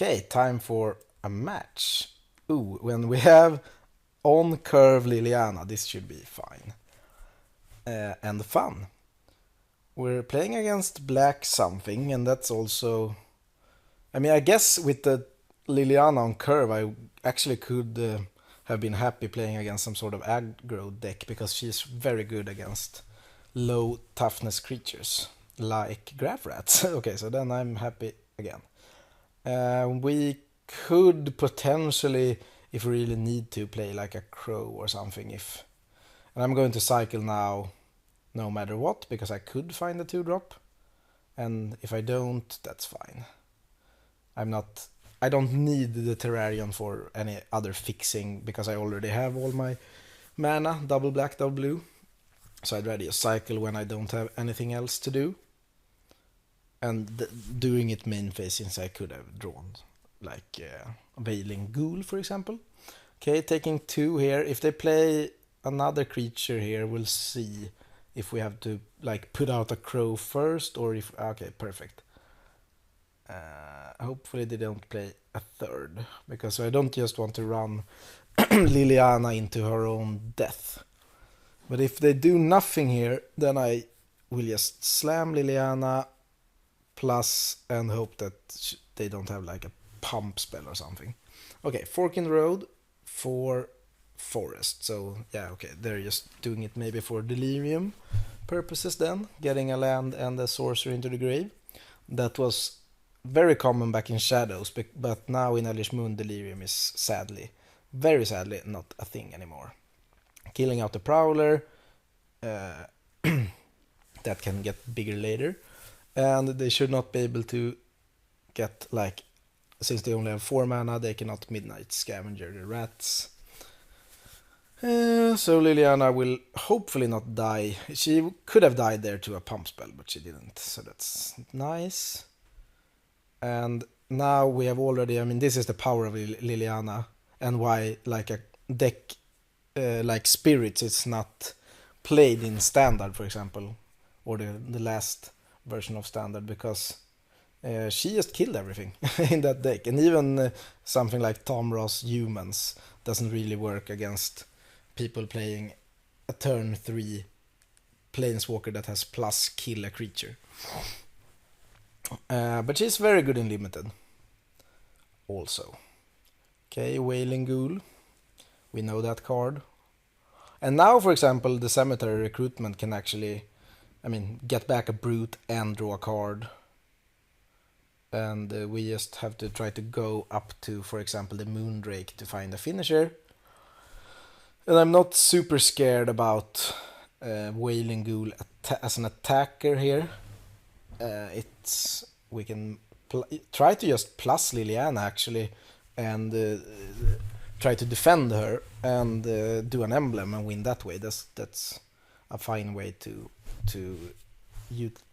Okay, time for a match. Ooh, when we have on curve Liliana, this should be fine. And fun. We're playing against black something, and that's also... I guess with the Liliana on curve, I actually could have been happy playing against some sort of aggro deck, because she's very good against low toughness creatures, like graph rats. Okay, so then I'm happy again. We could potentially, if we really need to, play like a crow or something. And I'm going to cycle now, no matter what, because I could find a 2-drop. And if I don't, that's fine. I don't need the Terrarion for any other fixing, because I already have all my mana, double black, double blue. So I'd rather just cycle when I don't have anything else to do. And doing it main phase, since I could have drawn like Wailing Ghoul, for example. Okay, taking 2 here. If they play another creature here, we'll see if we have to like put out a crow first, or if... Okay, perfect. Hopefully they don't play a third, because I don't just want to run Liliana into her own death. But if they do nothing here, then I will just slam Liliana plus and hope that they don't have like a pump spell or something. Okay, Fork in the Road for Forest. So yeah, okay, they're just doing it maybe for Delirium purposes then, getting a land and a sorcerer into the grave. That was very common back in Shadows, but now in Eldritch Moon, Delirium is sadly, very sadly, not a thing anymore. Killing out the Prowler, that can get bigger later. And they should not be able to get, like, since they only have 4 mana, they cannot Midnight Scavenger the rats. So Liliana will hopefully not die. She could have died there to a pump spell, but she didn't, so that's nice. And now we have already... this is the power of Liliana, and why like a deck like Spirits is not played in Standard, for example, or the last version of Standard, because she just killed everything in that deck. And even something like Tom Ross Humans doesn't really work against people playing a turn 3 Planeswalker that has plus kill a creature. But she's very good in Limited also. Okay, Wailing Ghoul. We know that card. And now, for example, the Cemetery Recruitment can actually, get back a Brute and draw a card. And we just have to try to go up to, for example, the Moondrake to find a finisher. And I'm not super scared about Wailing Ghoul as an attacker here. We can try to just plus Liliana actually, and try to defend her and do an emblem and win that way. That's a fine way to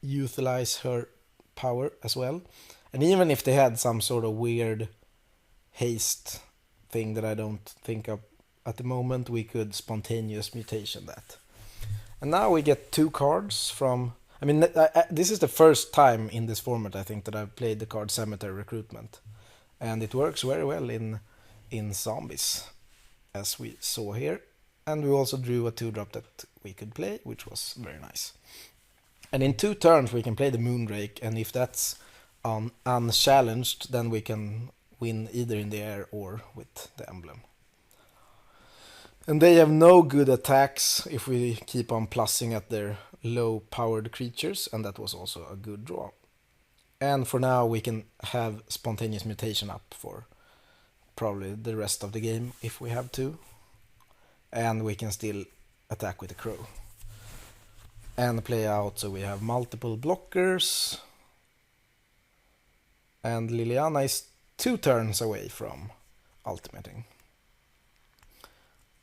utilize her power as well. And even if they had some sort of weird haste thing that I don't think of at the moment, we could spontaneous mutation that. And now we get 2 cards from... this is the first time in this format, I think, that I've played the card Cemetery Recruitment. And it works very well in zombies, as we saw here. And we also drew a 2-drop that we could play, which was very nice. And in 2 turns we can play the Moondrake, and if that's unchallenged, then we can win either in the air or with the emblem. And they have no good attacks if we keep on plussing at their low-powered creatures, and that was also a good draw. And for now we can have spontaneous mutation up for probably the rest of the game if we have to. And we can still attack with the crow. And play out so we have multiple blockers. And Liliana is 2 turns away from ultimating.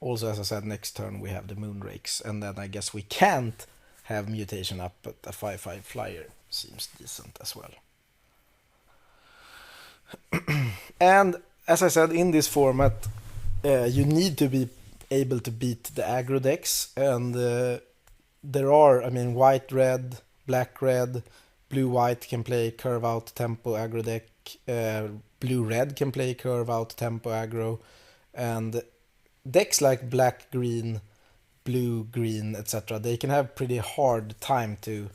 Also, as I said, next turn we have the Moonrakes, and then I guess we can't have mutation up, but a 5/5 flyer seems decent as well. And as I said, in this format, you need to be able to beat the aggro decks, and there are, white, red, black, red, blue, white can play curve out tempo aggro deck. blue-red can play curve out, tempo, aggro, and decks like black, green, blue, green, etc. They can have pretty hard time to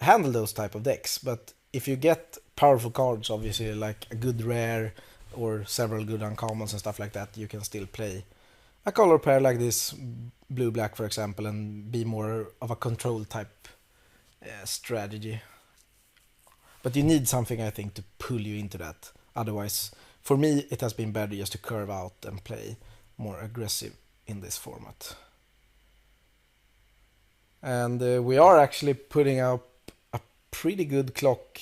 handle those type of decks. But if you get powerful cards, obviously like a good rare or several good uncommons and stuff like that, you can still play a color pair like this, blue-black for example, and be more of a control type strategy. But you need something, I think, to pull you into that. Otherwise, for me, it has been better just to curve out and play more aggressive in this format. And we are actually putting up a pretty good clock,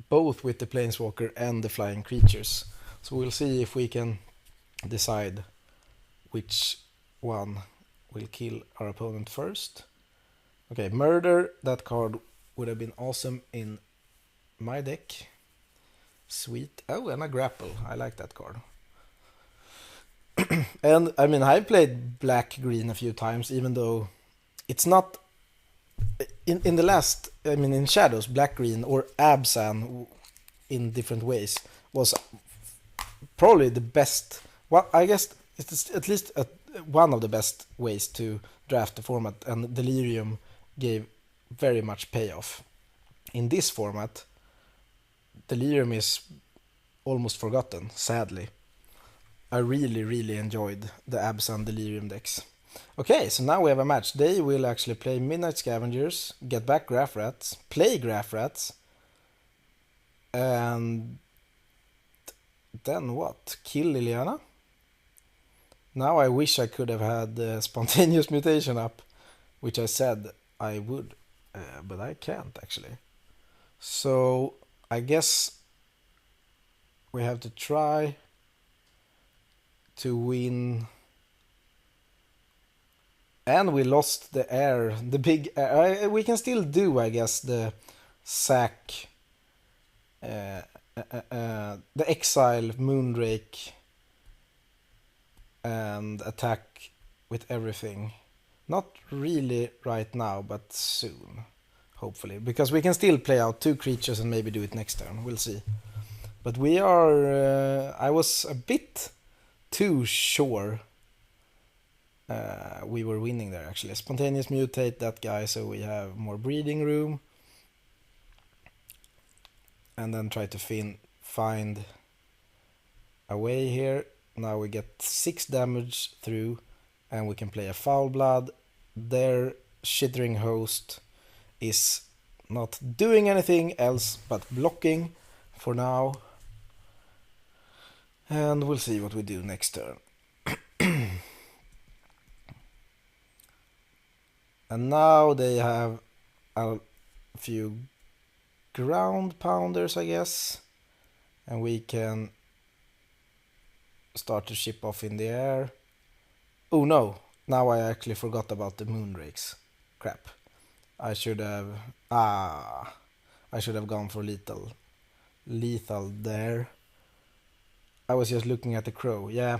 both with the Planeswalker and the flying creatures. So we'll see if we can decide which one will kill our opponent first. Okay, Murder, that card would have been awesome in my deck. Sweet. Oh, and a Grapple. I like that card. And I mean, I've played black green a few times, even though it's not in the last. I mean, in Shadows, black green or Absan in different ways was probably the best. Well, I guess it's at least one of the best ways to draft the format, and Delirium gave very much payoff. In this format, Delirium is almost forgotten, sadly. I really enjoyed the Absan Delirium decks. Okay, so now we have a match. They will actually play Midnight Scavengers, get back Graph Rats, play Graph Rats, and then what? Kill Liliana? Now I wish I could have had Spontaneous Mutation up, which I said I would, but I can't actually. So I guess we have to try to win. And we lost the air, the big air. We can still do, I guess, the sack, the exile, Moondrake, and attack with everything. Not really right now, but soon, hopefully. Because we can still play out 2 creatures and maybe do it next turn. We'll see. But we are... I was a bit too sure we were winning there, actually. Spontaneous Mutate that guy, so we have more breeding room. And then try to find a way here. Now we get 6 damage through, and we can play a Foul Blood. Their Shithering Host is not doing anything else but blocking for now. And we'll see what we do next turn. And now they have a few ground pounders, I guess. And we can start to ship off in the air. Oh no, now I actually forgot about the Moondrakes. Crap. I should have gone for lethal there. I was just looking at the crow. Yeah,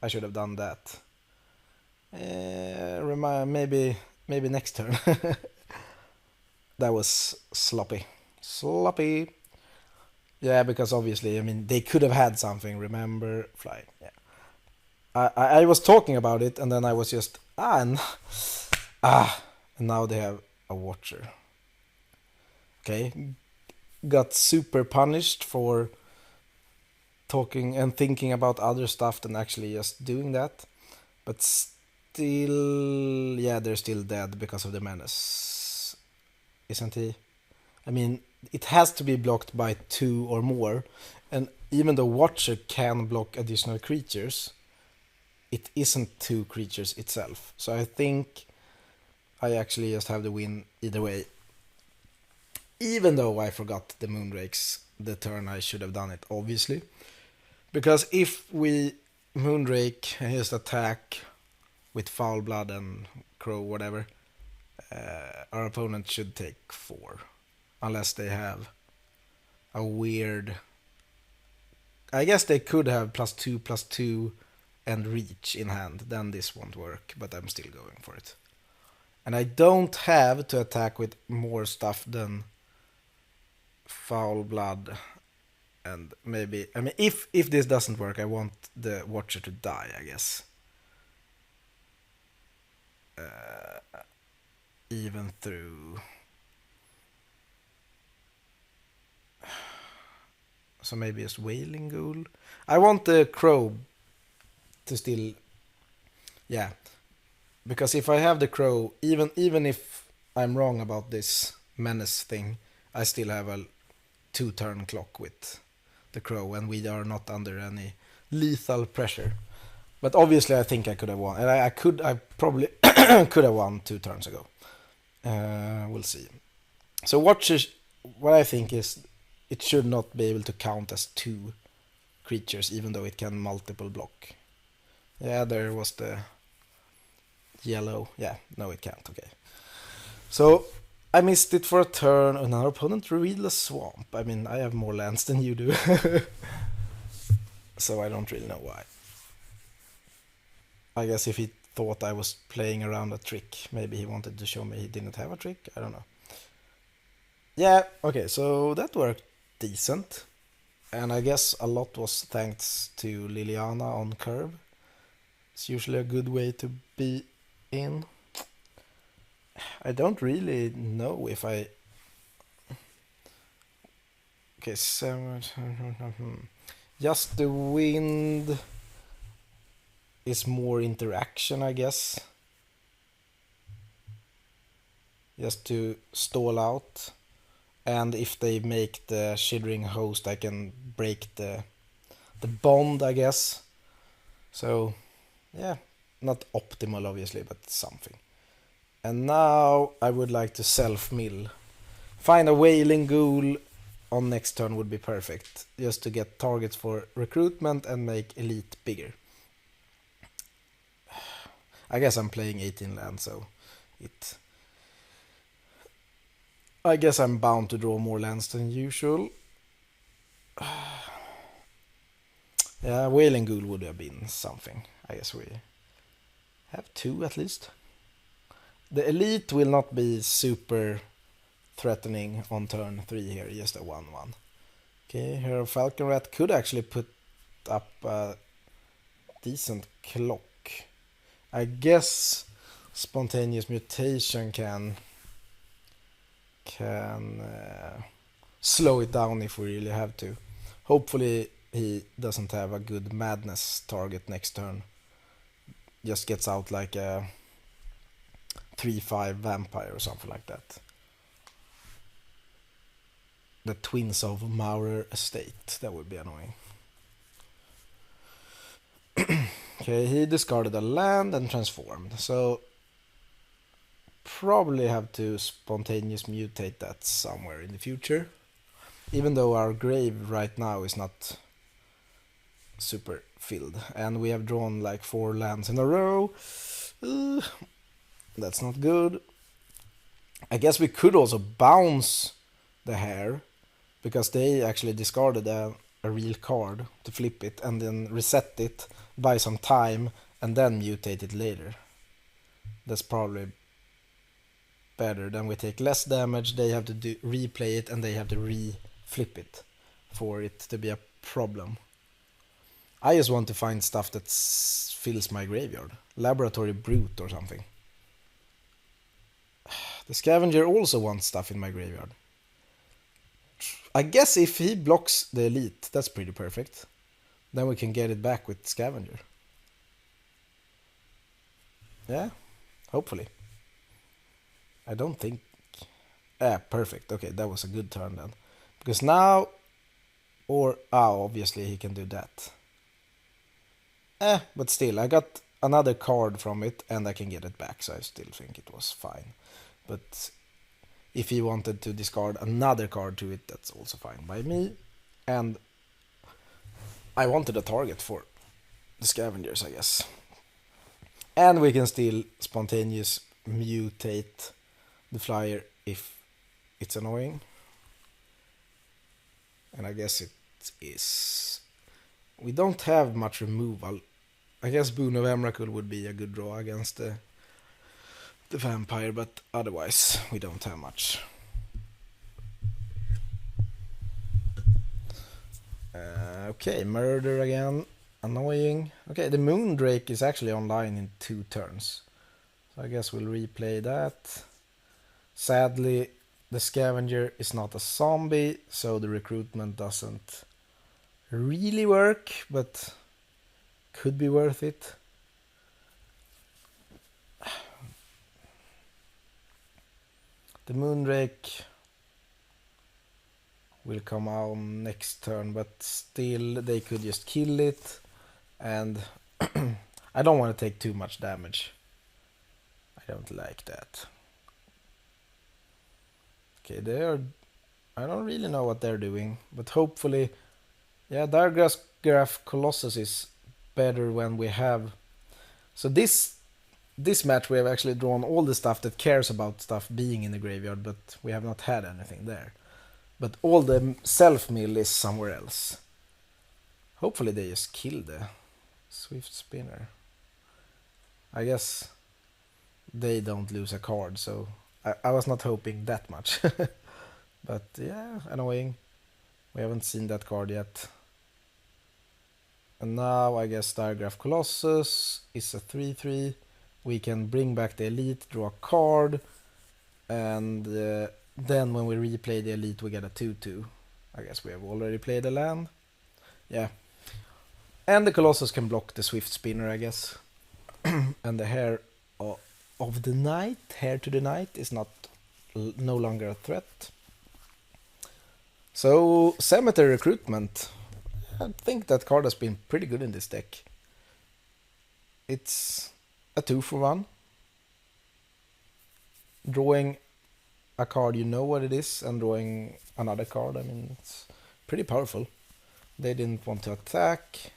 I should have done that. Maybe next turn. That was sloppy. Yeah, because obviously, I mean, they could have had something. Remember, fly. Yeah. I was talking about it, and then I was just and now they have a Watcher. Okay, got super punished for talking and thinking about other stuff than actually just doing that, but still, yeah, they're still dead because of the menace, isn't he? I mean, it has to be blocked by 2 or more, and even though Watcher can block additional creatures, it isn't 2 creatures itself. So I think I actually just have the win either way. Even though I forgot the Moondrakes the turn I should have done it, obviously. Because if we Moondrake and just attack with Foul Blood and Crow, whatever, our opponent should take 4. Unless they have a weird... I guess they could have +2/+2 and reach in hand. Then this won't work, but I'm still going for it. And I don't have to attack with more stuff than Foul Blood, and maybe, I mean, if this doesn't work, I want the Watcher to die, I guess. Even through. So maybe it's Wailing Ghoul. I want the Crow to still, yeah, because if I have the Crow, even if I'm wrong about this menace thing, I still have a 2-turn clock with the Crow, and we are not under any lethal pressure. But obviously, I think I could have won, and I probably could have won 2 turns ago. We'll see. So Watchers, what I think is, it should not be able to count as 2 creatures, even though it can multiple block. Yeah, there was the yellow. Yeah, no, it can't. Okay. So I missed it for a turn, and our opponent revealed a swamp. I mean, I have more lands than you do. So I don't really know why. I guess if he thought I was playing around a trick, maybe he wanted to show me he didn't have a trick. I don't know. Yeah, okay, so that worked decent. And I guess a lot was thanks to Liliana on curve. It's usually a good way to be in. I don't really know if I... Okay, just the wind is more interaction, I guess. Just to stall out. And if they make the Shivering Host, I can break the bond, I guess. So, yeah, not optimal, obviously, but something. And now I would like to self-mill. Find a Wailing Ghoul on next turn would be perfect. Just to get targets for recruitment and make Elite bigger. I guess I'm playing 18 land, so it... I guess I'm bound to draw more lands than usual. Yeah, Wailing Ghoul would have been something. I guess we have 2 at least. The Elite will not be super threatening on turn 3 here, just a 1/1. Okay, here Falcon Rat could actually put up a decent clock. I guess Spontaneous Mutation can slow it down if we really have to. Hopefully he doesn't have a good Madness target next turn. Just gets out like a 3/5 vampire or something like that. The Twins of Maurer Estate. That would be annoying. Okay, he discarded a land and transformed. So probably have to spontaneous mutate that somewhere in the future. Even though our grave right now is not super filled. And we have drawn like 4 lands in a row. That's not good. I guess we could also bounce the Hare, because they actually discarded a real card to flip it and then reset it, buy some time, and then mutate it later. That's probably better. Then we take less damage, they have to replay it, and they have to re-flip it for it to be a problem. I just want to find stuff that fills my graveyard. Laboratory Brute or something. The Scavenger also wants stuff in my graveyard. I guess if he blocks the Elite, that's pretty perfect. Then we can get it back with Scavenger. Yeah, hopefully. I don't think... perfect. Okay, that was a good turn then. Because now... obviously he can do that. But still, I got another card from it and I can get it back, so I still think it was fine. But if he wanted to discard another card to it, that's also fine by me. And I wanted a target for the Scavengers, I guess. And we can still spontaneous mutate the flyer if it's annoying. And I guess it is... We don't have much removal. I guess Boon of Emrakul would be a good draw against the vampire, but otherwise we don't have much. Okay, murder again. Annoying. Okay, the Moondrake is actually online in 2 turns. So I guess we'll replay that. Sadly, the Scavenger is not a zombie, so the recruitment doesn't really work, but could be worth it. The Moondrake will come out next turn, but still they could just kill it, and I don't want to take too much damage. I don't like that. Okay, I don't really know what they're doing, but hopefully, yeah, Diregraph Colossus is better when we have. So this match we have actually drawn all the stuff that cares about stuff being in the graveyard, but we have not had anything there. But all the self-mill is somewhere else. Hopefully they just kill the Swift Spinner. I guess they don't lose a card, so I was not hoping that much. But yeah, annoying. We haven't seen that card yet. And now I guess Diregraph Colossus is a 3/3. We can bring back the Elite, draw a card, and then when we replay the Elite we get a 2/2. I guess we have already played a land. Yeah. And the Colossus can block the Swift Spinner, I guess. And the Hair of the Night, Hair to the Night, is no longer a threat. So, Cemetery Recruitment. I think that card has been pretty good in this deck. It's a 2-for-1. Drawing a card, you know what it is, and drawing another card, I mean, it's pretty powerful. They didn't want to attack.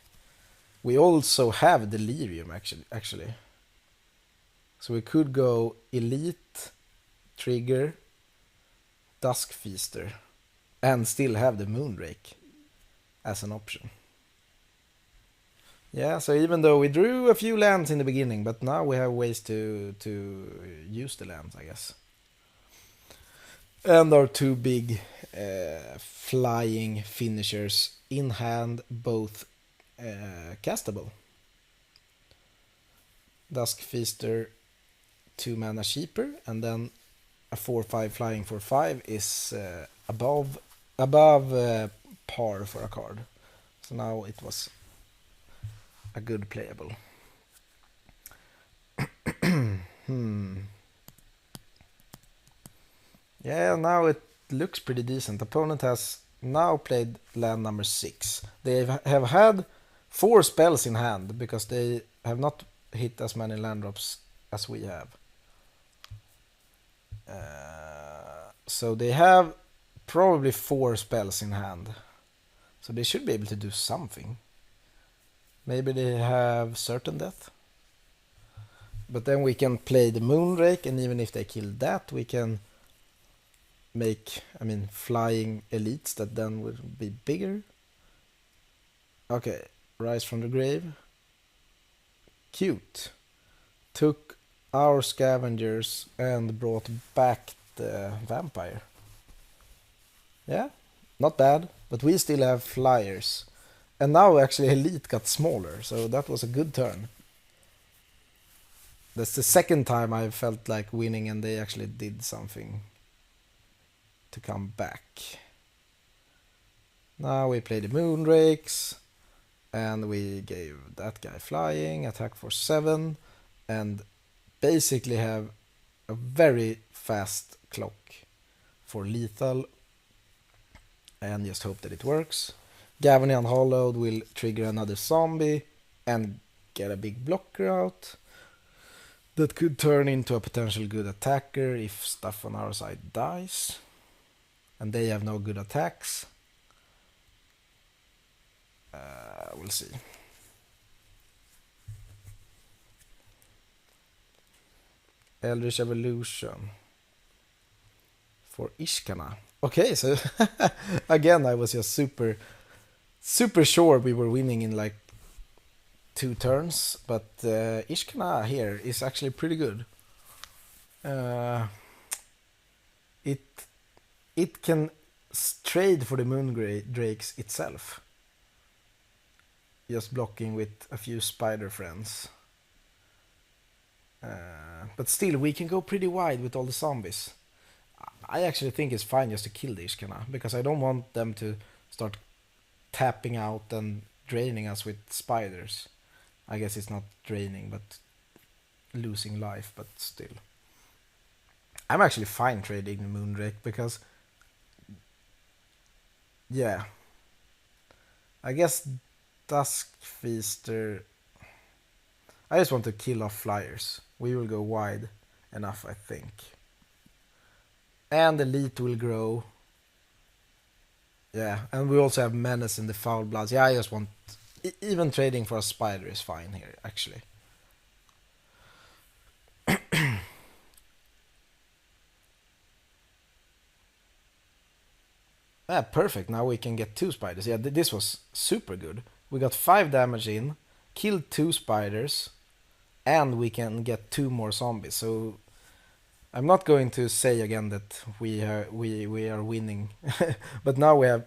We also have Delirium, actually. So we could go Elite, Trigger, Dusk Feaster, and still have the Moondrake as an option. Yeah, so even though we drew a few lands in the beginning, but now we have ways to use the lands, I guess. And our 2 big flying finishers in hand, both castable. Dusk Feaster, 2 mana cheaper, and then a 4/5 flying for 5 is above par for a card. So now it was a good playable. Yeah, now it looks pretty decent. Opponent has now played land number 6. They have had 4 spells in hand because they have not hit as many land drops as we have. So they have probably 4 spells in hand. So they should be able to do something. Maybe they have Certain Death. But then we can play the Moondrake, and even if they kill that, we can make, flying elites that then would be bigger. Okay, Rise from the Grave. Cute. Took our scavengers and brought back the vampire. Yeah, not bad, but we still have flyers. And now actually Elite got smaller, so that was a good turn. That's the second time I felt like winning and they actually did something to come back. Now we play the Moondrakes, and we gave that guy flying, attack for 7, and basically have a very fast clock for lethal, and just hope that it works. Gavin Unhollowed will trigger another zombie and get a big blocker out. That could turn into a potential good attacker if stuff on our side dies. And they have no good attacks. We'll see. Eldritch Evolution for Ishkana. Okay, so again I was just super sure we were winning in like 2 turns, but Ishkana here is actually pretty good. It can trade for the Moondrakes itself. just blocking with a few spider friends. But still, we can go pretty wide with all the zombies. I actually think it's fine just to kill the Ishkana, because I don't want them to start tapping out and draining us with spiders. I guess it's not draining, but losing life, but still. I'm actually fine trading the Moondrake, because... yeah. I guess Dusk Feaster... I just want to kill off flyers. We will go wide enough, I think. And Elite will grow. Yeah, and we also have Menace in the Foul Bloods. Yeah, I just want... even trading for a spider is fine here, actually. Yeah, perfect. Now we can get 2 spiders. Yeah, this was super good. We got 5 damage in, killed 2 spiders, and we can get 2 more zombies. So I'm not going to say again that we are winning. But now we have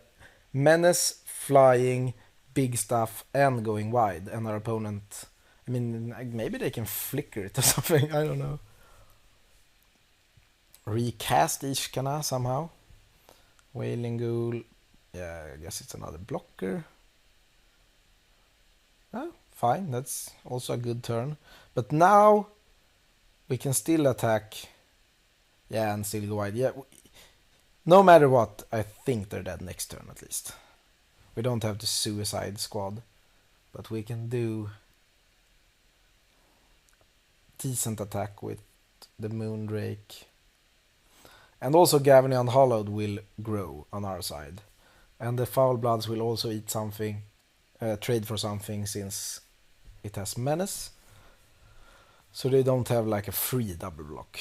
Menace, flying, big stuff, and going wide. And our opponent... I mean, maybe they can flicker it or something. I don't know. Recast Ishkana somehow. Wailing Ghoul. Yeah, I guess it's another blocker. Oh, fine. That's also a good turn. But now we can still attack. Yeah, and still go wide. Yeah. No matter what, I think they're dead next turn at least. We don't have the Suicide Squad. But we can do decent attack with the Moondrake. And also Gavin Unhallowed will grow on our side. And the Foul Bloods will also eat something, trade for something, since it has Menace. So they don't have like a free double block.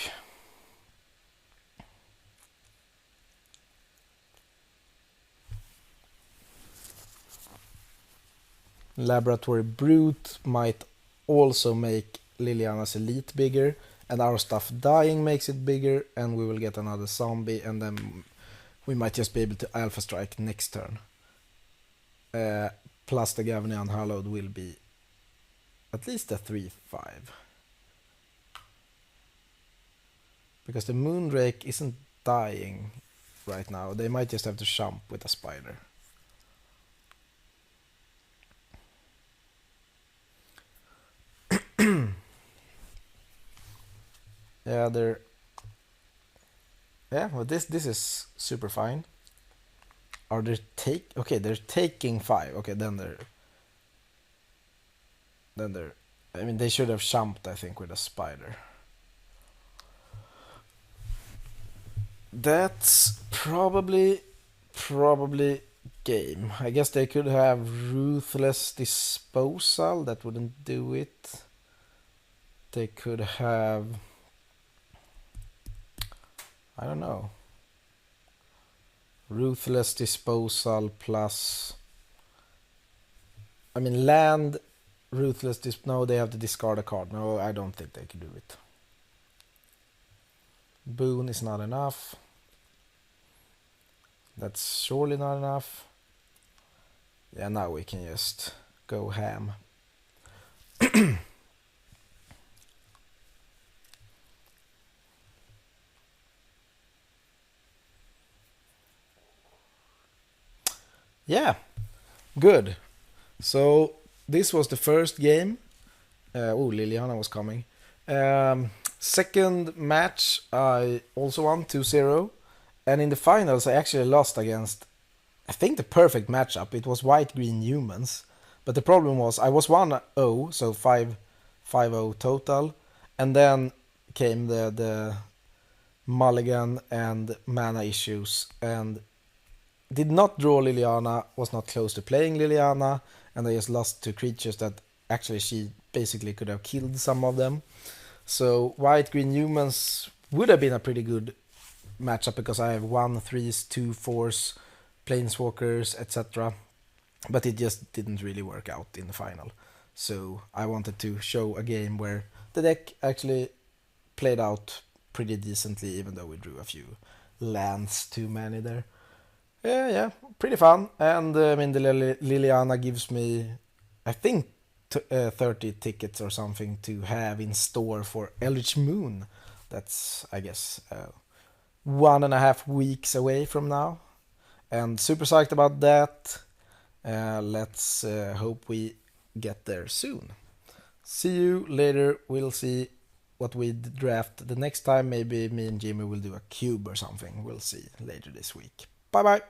Laboratory Brute might also make Liliana's Elite bigger. And our stuff dying makes it bigger, and we will get another zombie, and then we might just be able to Alpha Strike next turn. Plus the Gavin Unhallowed will be at least a 3-5. Because the Moondrake isn't dying right now. They might just have to jump with a spider. Yeah, they're... yeah, well, this is super fine. Are they okay, they're taking 5. Okay, then they're... I mean, they should have jumped, I think, with a spider. That's probably game. I guess they could have Ruthless Disposal. That wouldn't do it. They could have... I don't know. Ruthless Disposal plus... I mean, land, no, they have to discard a card. No, I don't think they can do it. Boon is not enough. That's surely not enough. Yeah, now we can just go ham. Yeah, good. So this was the first game. Liliana was coming. Second match, I also won 2-0. And in the finals, I actually lost against, I think, the perfect matchup. It was white-green humans. But the problem was I was 1-0, so 5-0 total. And then came the mulligan and mana issues. And did not draw Liliana, was not close to playing Liliana. And I just lost to creatures that actually she basically could have killed some of them. So white-green humans would have been a pretty good matchup because I have 1-3s, 2-4s, planeswalkers, etc. But it just didn't really work out in the final. So I wanted to show a game where the deck actually played out pretty decently, even though we drew a few lands too many there. Yeah, pretty fun. And I mean, the Liliana gives me I think 30 tickets or something to have in store for Eldritch Moon. That's, I guess, 1.5 weeks away from now. And super psyched about that. Let's hope we get there soon. See you later. We'll see what we draft the next time. Maybe me and Jimmy will do a cube or something. We'll see later this week. Bye bye.